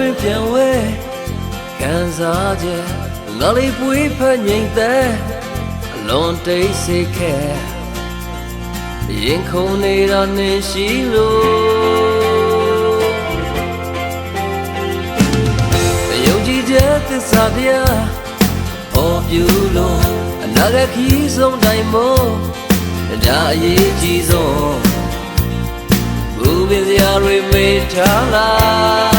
တွင်ပြန်ဝဲခံစားချက်ငါလေးပွေးဖက်ငိမ့်တဲ့အလွန်တိတ်ဆိတ်ခဲရင်ခုန်နေတာနှင်းရှိလို့ယုံကြည်ချက်သစ္စာတရားဟောပြလို့အနာဂတ်ခီးဆုံးတိုင်းမို့ဒါအရေးကြီးဆုံးဘူပင်စရာတွေမေးထားလား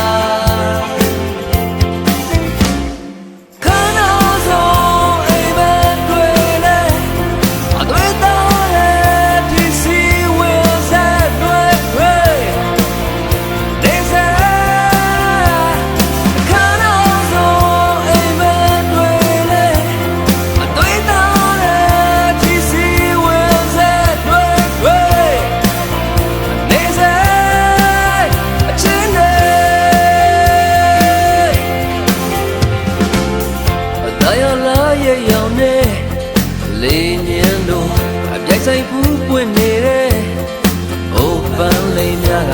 ခဏဆုံးအိမ်ပဲတွေ့လေအတွေ့တော်ရဲ့ဒီစီဝဲဆက်တွေ့တွေ့နေစားခဏဆုံးအိမ်ပဲတွေ့လေအတွေ့တော်ရဲ့ဒီစီဝဲဆက်တွေ့တွေ့နေစားအချင်းနဲ့တရားလာရဲ့ရောင်နဲ့လေးညံတို့အပြိုင်ဆိုင်ပူးပွင့်နေတဲ့အိုပန်းလေးများက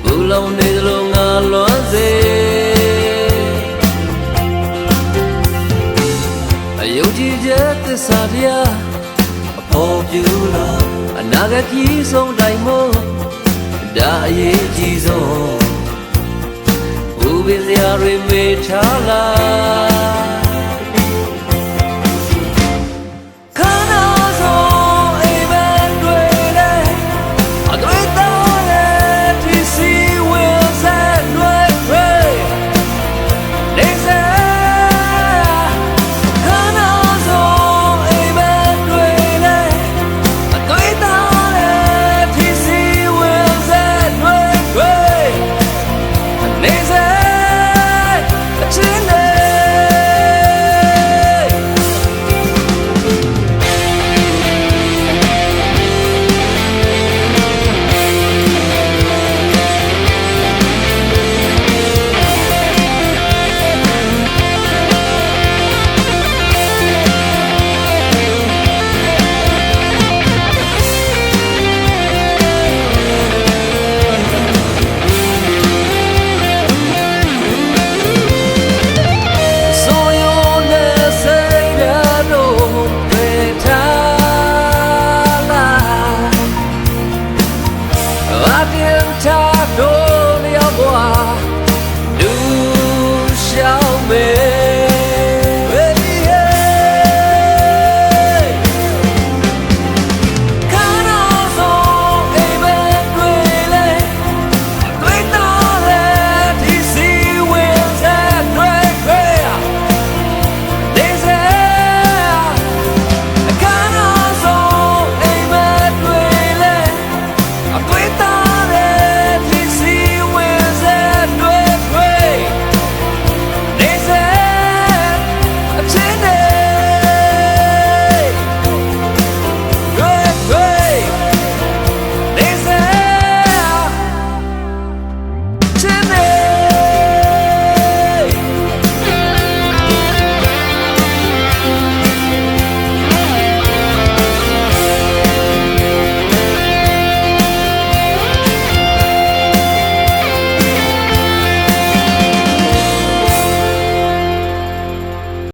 ဘူလုံးနေသလိုငါလွမ်းစေအယုံကြည်ချက်သစ္စာတရားအဖို့ပြလို့အနာဂတ်ကြီးဆုံးတိုင်းမို့ဒါအရေးကြီးဆုံးဘူပင်စရာတွေမေးထားလား